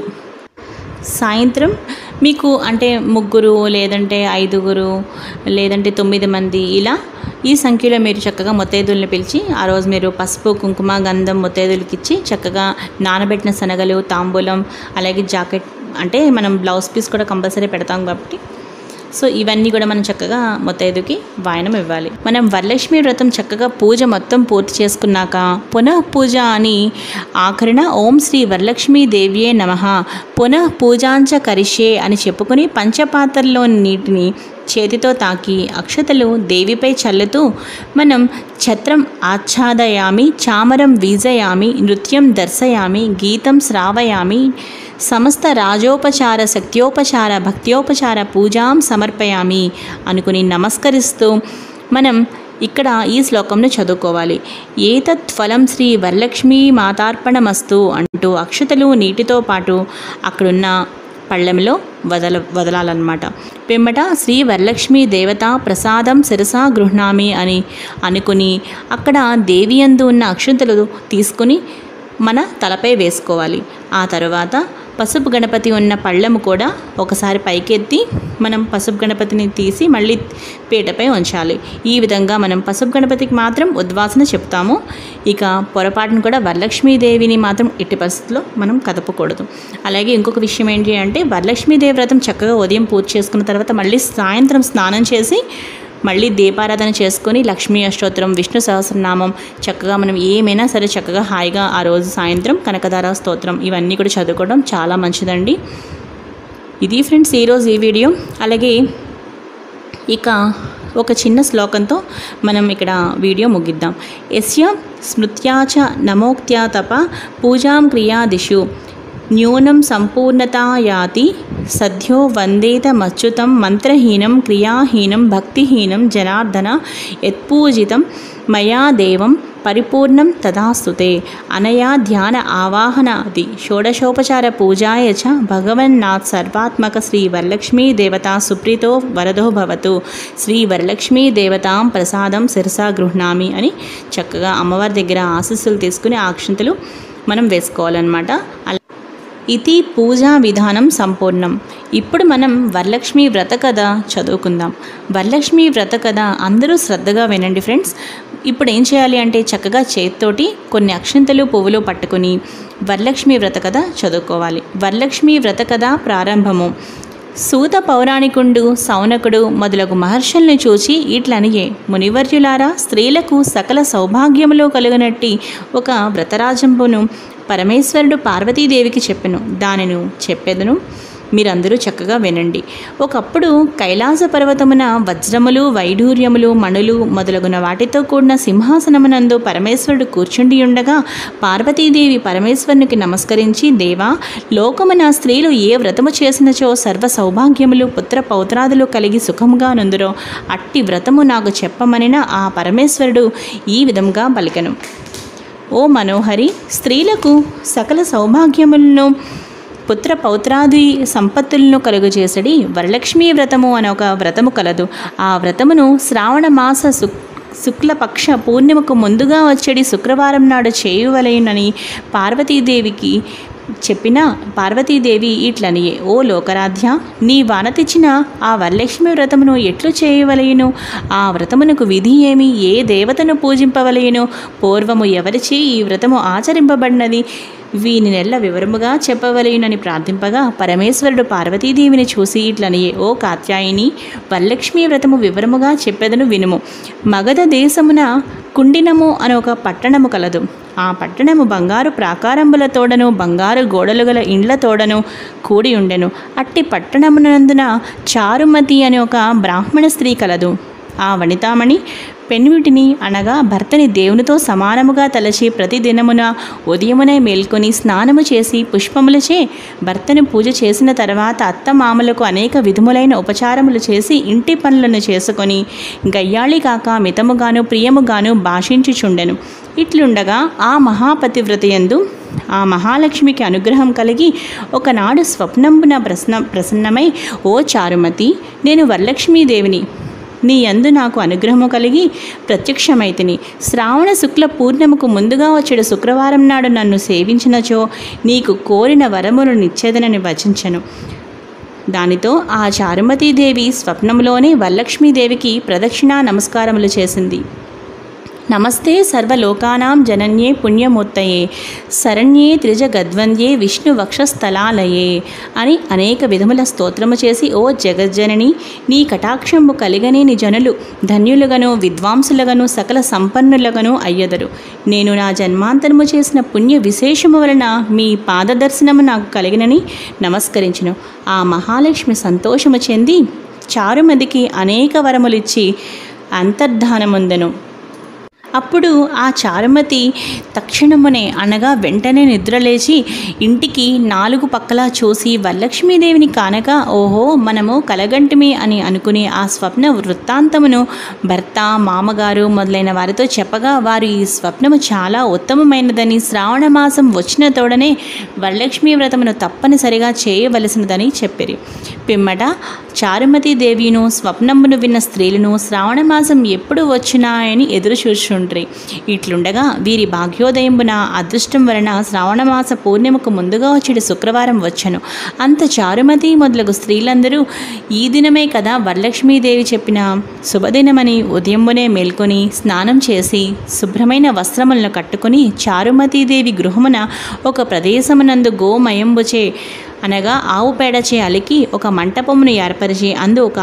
A: సాయంత్రం మీకు అంటే 3 లేదంటే 5 లేదంటే 9 మంది ఇలా ఈ సంఖ్యలో మీరు చక్కగా ముత్తైదుల్ని పిలిచి ఆ రోజు మీరు పసుపు, కుంకుమ, గంధం ముత్తైదులకి ఇచ్చి చక్కగా నానబెట్టిన శనగలు, తాంబూలం, అలాగే జాకెట్ అంటే మనం బ్లౌజ్ పీస్ కూడా కంపల్సరీ పెడతాం కాబట్టి సో ఇవన్నీ కూడా మనం చక్కగా ముత్తైదుకి వాయనం ఇవ్వాలి. మనం వరలక్ష్మి వ్రతం చక్కగా పూజ మొత్తం పూర్తి చేసుకున్నాక పునః పూజ అని ఆఖరణ ఓం శ్రీ వరలక్ష్మీ దేవ్యే నమః పునః పూజాంచ కరిష్యే అని చెప్పుకొని పంచపాత్రలోని నీటిని చేతితో తాకి అక్షతలు దేవిపై చల్లుతూ మనం ఛత్రం ఆచ్ఛాదయామి, చామరం వీజయామి, నృత్యం దర్శయామి, గీతం శ్రావయామి, సమస్త రాజోపచార, శక్త్యోపచార, భక్త్యోపచార పూజాం సమర్పయామి అనుకుని నమస్కరిస్తూ మనం ఇక్కడ ఈ శ్లోకంను చదువుకోవాలి. ఏతత్ ఫలం శ్రీ వరలక్ష్మీ మాతార్పణమస్తు అంటూ అక్షతలు నీటితో పాటు అక్కడున్న పళ్ళెంలో వదలాలన్నమాట. పిమ్మట శ్రీ వరలక్ష్మీ దేవత ప్రసాదం శిరసా గృహ్ణామి అని అనుకుని అక్కడ దేవియందు ఉన్న అక్షతలు తీసుకుని మన తలపై వేసుకోవాలి. ఆ తర్వాత పసుపు గణపతి ఉన్న పళ్ళెము కూడా ఒకసారి పైకెత్తి మనం పసుపు గణపతిని తీసి మళ్ళీ పీటపై ఉంచాలి. ఈ విధంగా మనం పసుపు గణపతికి మాత్రం ఉద్వాసన చెప్తాము. ఇక పొరపాటును కూడా వరలక్ష్మీదేవిని మాత్రం ఎట్టి పరిస్థితుల్లో మనం కదపకూడదు. అలాగే ఇంకొక విషయం ఏంటి అంటే వరలక్ష్మీదేవి వ్రతం చక్కగా ఉదయం పూజ చేసుకున్న తర్వాత మళ్ళీ సాయంత్రం స్నానం చేసి మళ్ళీ దీపారాధన చేసుకొని లక్ష్మీ అష్టోత్తరం, విష్ణు సహస్రనామం చక్కగా మనం ఏమైనా సరే చక్కగా హాయిగా ఆ రోజు సాయంత్రం కనకదార స్తోత్రం ఇవన్నీ కూడా చదువుకోవడం చాలా మంచిదండి. ఇది ఫ్రెండ్స్ ఈరోజు ఈ వీడియో. అలాగే ఇక ఒక చిన్న శ్లోకంతో మనం ఇక్కడ వీడియో ముగిద్దాం. యస్య స్మృత్యాచ నమోక్త్యా తప పూజాం క్రియాదిషు న్యూనం సంపూర్ణతాయాతి సద్యో వందేతమచ్యుతం మంత్రహీనం క్రియాహీనం భక్తిహీనం జనార్దన యత్పూజితం మయా దేవం పరిపూర్ణం తదాస్తుతే అనయా ధ్యాన ఆవాహనాది షోడశోపచార పూజాయ చ భగవన్నాథ్ సర్వాత్మక శ్రీ వరలక్ష్మీ దేవతా సుప్రీతో వరదో భవతు శ్రీ వరలక్ష్మీ దేవతాం ప్రసాదం శిరసా గృహ్ణామి అని చక్కగా అమ్మవారి దగ్గర ఆశీస్సులు తీసుకుని అక్షంతలు మనం వేసుకోవాలన్నమాట. ఇది పూజా విధానం సంపూర్ణం. ఇప్పుడు మనం వరలక్ష్మి వ్రత కథ చదువుకుందాం. వరలక్ష్మి వ్రత కథ అందరూ శ్రద్ధగా వినండి ఫ్రెండ్స్. ఇప్పుడు ఏం చేయాలి అంటే చక్కగా చేతితోటి కొన్ని అక్షంతలు పువ్వులు పట్టుకుని వరలక్ష్మి వ్రత కథ చదువుకోవాలి. వరలక్ష్మి వ్రత కథ ప్రారంభము. సూత పౌరాణికుండు సౌనకుడు మొదలగు మహర్షుల్ని చూచి ఇట్లనియే, మునివర్యులారా, స్త్రీలకు సకల సౌభాగ్యములు కలుగునట్టి ఒక వ్రతరాజంబును పరమేశ్వరుడు పార్వతీదేవికి చెప్పెను. దానిని చెప్పెదను, మీరందరూ చక్కగా వినండి. ఒకప్పుడు కైలాస పర్వతమున వజ్రములు, వైఢూర్యములు, మణులు మొదలగున వాటితో కూడిన సింహాసనమునందు పరమేశ్వరుడు కూర్చుండి ఉండగా పార్వతీదేవి పరమేశ్వరునికి నమస్కరించి, దేవా, లోకమున స్త్రీలు ఏ వ్రతము చేసినచో సర్వ సౌభాగ్యములు, పుత్ర పౌత్రాదులు కలిగి సుఖముగా నుందురో అట్టి వ్రతము నాకు చెప్పమనిన ఆ పరమేశ్వరుడు ఈ విధంగా పలికెను. ఓ మనోహరి, స్త్రీలకు సకల సౌభాగ్యములను, పుత్ర పౌత్రాది సంపత్తులను కలుగజేసడి వరలక్ష్మీ వ్రతము అనే ఒక వ్రతము కలదు. ఆ వ్రతమును శ్రావణ మాస శుక్లపక్ష పూర్ణిమకు ముందుగా వచ్చేది శుక్రవారం నాడు చేయవలెనని పార్వతీదేవికి చెప్పిన పార్వతీదేవి ఇట్లనియే, ఓ లోకరాధ్య, నీ వానతిచ్చిన ఆ వరలక్ష్మి వ్రతమును ఎట్లు చేయవలయును? ఆ వ్రతమునకు విధి ఏమి? ఏ దేవతను పూజింపవలయును? పూర్వము ఎవరిచే ఈ వ్రతము ఆచరింపబడినది? వీని నెల్ల వివరముగా చెప్పవలయునని ప్రార్థింపగా పరమేశ్వరుడు పార్వతీదేవిని చూసి ఇట్లనియే, ఓ కాత్యాయిని, వరలక్ష్మీ వ్రతము వివరముగా చెప్పెదను వినుము. మగధ దేశమున కుండినము అనే ఒక పట్టణము కలదు. ఆ పట్టణము బంగారు ప్రాకారంబులతోడను బంగారు గోడలు గల ఇండ్లతోడను కూడి ఉండెను. అట్టి పట్టణమునందున చారుమతి అనే ఒక బ్రాహ్మణ స్త్రీ కలదు. ఆ వనితామణి పెన్విటిని అనగా భర్తని దేవునితో సమానముగా తలచి ప్రతిదినమున ఉదయమునే మేల్కొని స్నానము చేసి పుష్పములచే భర్తను పూజ చేసిన తర్వాత అత్తమామలకు అనేక విధములైన ఉపచారములు చేసి ఇంటి పనులను చేసుకొని గయ్యాళి కాక మితముగాను ప్రియముగాను భాషించుచుండెను. ఇట్లుండగా ఆ మహాపతివ్రతయందు ఆ మహాలక్ష్మికి అనుగ్రహం కలిగి ఒకనాడు స్వప్నంబున ప్రసన్నమై, ఓ చారుమతి, నేను వరలక్ష్మీదేవిని, నీ యందు నాకు అనుగ్రహము కలిగి ప్రత్యక్షమైతిని. శ్రావణ శుక్ల పూర్ణిమకు ముందుగా వచ్చేడు శుక్రవారం నాడు నన్ను సేవించినచో నీకు కోరిన వరమును నిచ్చేదనని వచించెను. దానితో ఆ చారుమతీదేవి స్వప్నంలోనే వరలక్ష్మీదేవికి ప్రదక్షిణా నమస్కారములు చేసింది. నమస్తే సర్వలోకానాం జనన్యే పుణ్యమూర్తయే శరణ్యే త్రిజగద్వంద్యే విష్ణు వక్షస్థలాలయే అని అనేక విధముల స్తోత్రము చేసి, ఓ జగజ్జనని, నీ కటాక్షంబు కలిగనేని జనులు ధన్యులుగను విద్వాంసులుగను సకల సంపన్నులుగను అయ్యదరు. నేను నా జన్మాంతరము చేసిన పుణ్య విశేషము వలన మీ పాదదర్శనము నాకు కలిగినని నమస్కరించును. ఆ మహాలక్ష్మి సంతోషము చెంది చారుమతికి అనేక వరములిచ్చి అంతర్ధానముందెను. అప్పుడు ఆ చారుమతి తక్షణమునే అనగా వెంటనే నిద్రలేచి ఇంటికి 4 పక్కలా చూసి వరలక్ష్మీదేవిని కానగా, ఓహో, మనము కలగంటిమి అని అనుకుని ఆ స్వప్న వృత్తాంతమును భర్త, మామగారు మొదలైన వారితో చెప్పగా వారు ఈ స్వప్నము చాలా ఉత్తమమైనదని, శ్రావణ మాసం వచ్చిన తోడనే వరలక్ష్మీ వ్రతమును తప్పనిసరిగా చేయవలసినదని చెప్పిరి. పిమ్మట చారుమతీదేవిను స్వప్నమును విన్న స్త్రీలను శ్రావణ మాసం ఎప్పుడు వచ్చినాయని ఎదురు చూచుండ్రి. ఇట్లుండగా వీరి భాగ్యోదయంబున అదృష్టం వలన శ్రావణమాస పూర్ణిమకు ముందుగా వచ్చేది శుక్రవారం వచ్చెను. అంత చారుమతి మొదలగు స్త్రీలందరూ ఈ దినమే కదా వరలక్ష్మీదేవి చెప్పిన శుభదినమని ఉదయంబునే మేల్కొని స్నానం చేసి శుభ్రమైన వస్త్రములను కట్టుకుని చారుమతీదేవి గృహమున ఒక ప్రదేశమునందు గోమయంబుచే అనగా ఆవు పేడచే అలికి ఒక మంటపమును ఏర్పరిచి అందు ఒక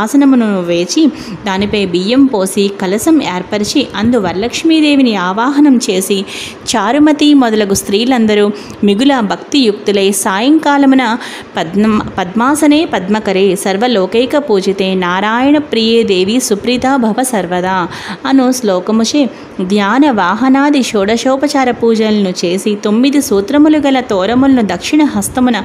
A: ఆసనమును వేచి దానిపై బియ్యం పోసి కలశం ఏర్పరిచి అందు వరలక్ష్మీదేవిని ఆవాహనం చేసి చారుమతి మొదలగు స్త్రీలందరూ మిగుల భక్తియుక్తులై సాయంకాలమున పద్మాసనే పద్మకరే సర్వలోకైక పూజితే నారాయణ ప్రియే దేవి సుప్రీత భవ సర్వదా అను శ్లోకముచే ధ్యాన వాహనాది షోడశోపచార పూజలను చేసి 9 సూత్రములు గల తోరములను దక్షిణ హస్తమున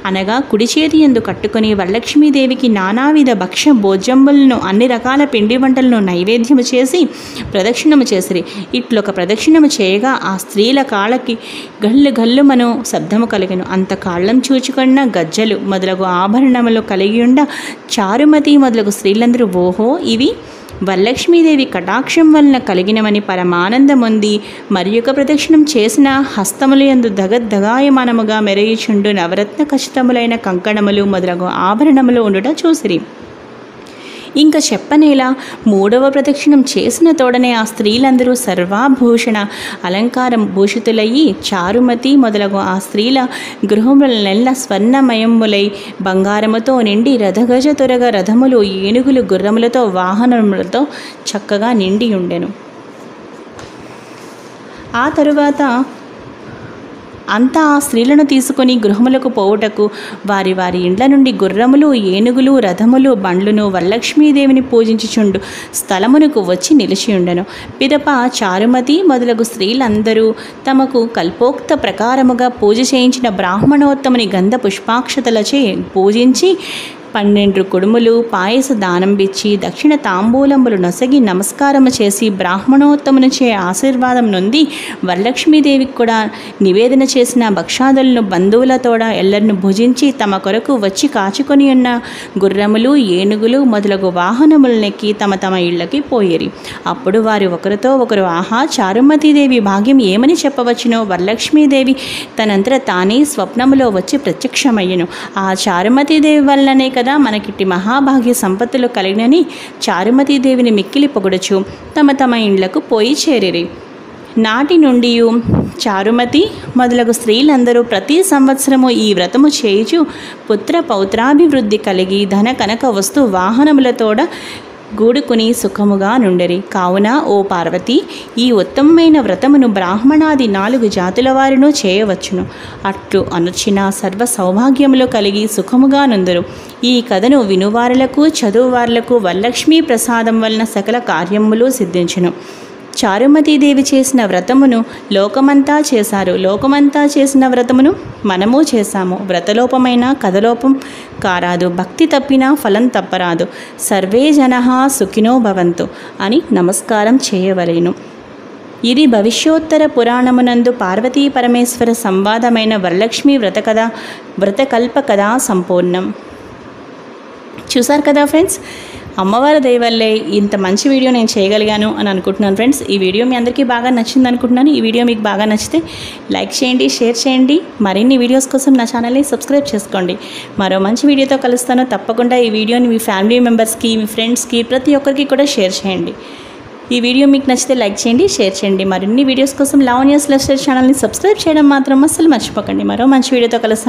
A: అనగా కుడి చేతి యందు కట్టుకొని వరలక్ష్మీదేవికి నానావిధ భక్ష్య భోజ్యంబులను అన్ని రకాల పిండి వంటలను నైవేద్యము చేసి ప్రదక్షిణము చేసిరి. ఇట్లొక ప్రదక్షిణము చేయగా ఆ స్త్రీల కాళ్ళకి గల్లు గల్లుమను శబ్దము కలిగెను. అంత కాళ్ళం చూచుకున్న గజ్జలు మొదలగు ఆభరణములు కలిగి ఉండ చారుమతి మొదలగు స్త్రీలందరూ ఓహో ఇవి వరలక్ష్మీదేవి కటాక్షం వలన కలిగినవని పరమానందముంది. మరి యొక్క ప్రదక్షిణం చేసిన హస్తముల యందు దగద్దగాయమానముగా మెరయుచుండు నవరత్న ఖచ్చితములైన కంకణములు మొదలగు ఆభరణములు ఉండుట చూసిరి. ఇంకా చెప్పనేలా మూడవ ప్రదక్షిణం చేసిన తోడనే ఆ స్త్రీలందరూ సర్వాభూషణ అలంకారం భూషితులయ్యి చారుమతి మొదలగు ఆ స్త్రీల గృహములనెల్ల స్వర్ణమయములై బంగారముతో నిండి రథగజ తురగ రథములు ఏనుగులు గుర్రములతో వాహనములతో చక్కగా నిండి ఉండెను. ఆ తరువాత అంతా ఆ స్త్రీలను తీసుకొని గృహములకు పోవుటకు వారి వారి ఇండ్ల నుండి గుర్రములు ఏనుగులు రథములు బండ్లును వరలక్ష్మీదేవిని పూజించుచుండు స్థలమునకు వచ్చి నిలిచి ఉండెను. పిదప చారుమతి మొదలగు స్త్రీలందరూ తమకు కల్పోక్త ప్రకారముగా పూజ చేయించిన బ్రాహ్మణోత్తముని గంధ పుష్పాక్షతలచే పూజించి 12 కుడుములు పాయస దానంబిచ్చి దక్షిణ తాంబూలములు నొసగి నమస్కారము చేసి బ్రాహ్మణోత్తమునిచే ఆశీర్వాదం నొంది వరలక్ష్మీదేవికి కూడా నివేదన చేసిన భక్షాదులను బంధువులతోడ ఎల్లర్ను భుజించి తమ కొరకు వచ్చి కాచుకొని ఉన్న గుర్రములు ఏనుగులు మొదలగు వాహనములనెక్కి తమ తమ ఇళ్ళకి పోయేరి. అప్పుడు వారు ఒకరితో ఒకరు ఆహా చారుమతీదేవి భాగ్యం ఏమని చెప్పవచ్చునో వరలక్ష్మీదేవి తనంతట తానే స్వప్నములో వచ్చి ప్రత్యక్షమయ్యను. ఆ చారుమతీదేవి వల్లనే కదా మనకిట్టి మహాభాగ్య సంపత్తులు కలిగినని చారుమతీదేవిని మిక్కిలి పొగడుచు తమ తమ ఇండ్లకు పోయి చేరిరి. నాటి నుండి చారుమతి మొదలగు స్త్రీలందరూ ప్రతి సంవత్సరము ఈ వ్రతము చేయుచు పుత్ర పౌత్రాభివృద్ధి కలిగి ధన కనక వస్తు వాహనములతోడ గూడుకుని సుఖముగా నుండిరి. కావున ఓ పార్వతి ఈ ఉత్తమమైన వ్రతమును బ్రాహ్మణాది 4 జాతుల వారిను చేయవచ్చును. అట్లు అనుచిన సర్వ సౌభాగ్యములు కలిగి సుఖముగా నుందురు. ఈ కథను వినువారులకు చదువువారులకు వరలక్ష్మీ ప్రసాదం వలన సకల కార్యములు సిద్ధించును. చారుమతీదేవి చేసిన వ్రతమును లోకమంతా చేశారు. లోకమంతా చేసిన వ్రతమును మనము చేశాము. వ్రతలోపమైన కథలోపం కారాదు. భక్తి తప్పినా ఫలం తప్పరాదు. సర్వే జనః సుఖినో భవంతు అని నమస్కారం చేయవలెను. ఇది భవిష్యోత్తర పురాణమునందు పార్వతీ పరమేశ్వర సంవాదమైన వరలక్ష్మీ వ్రతకల్ప కథా సంపూర్ణం. చూసారు కదా ఫ్రెండ్స్, అమ్మవారి దయ వల్లే ఇంత మంచి వీడియో నేను చేయగలిగాను అని అనుకుంటున్నాను ఫ్రెండ్స్. ఈ వీడియో మీ అందరికీ బాగా నచ్చింది అనుకుంటున్నాను. ఈ వీడియో మీకు బాగా నచ్చితే లైక్ చేయండి, షేర్ చేయండి. మరిన్ని వీడియోస్ కోసం నా ఛానల్ని సబ్స్క్రైబ్ చేసుకోండి. మరో మంచి వీడియోతో కలుస్తాను. తప్పకుండా ఈ వీడియోని మీ ఫ్యామిలీ మెంబర్స్కి, మీ ఫ్రెండ్స్కి, ప్రతి ఒక్కరికి కూడా షేర్ చేయండి. ఈ వీడియో మీకు నచ్చితే లైక్ చేయండి, షేర్ చేయండి. మరిన్ని వీడియోస్ కోసం లావణ్యాస్ లైఫ్ స్టైల్ ఛానల్ని సబ్స్క్రైబ్ చేయడం మాత్రం అస్సలు మర్చిపోకండి. మరో మంచి వీడియోతో కలుస్తాను.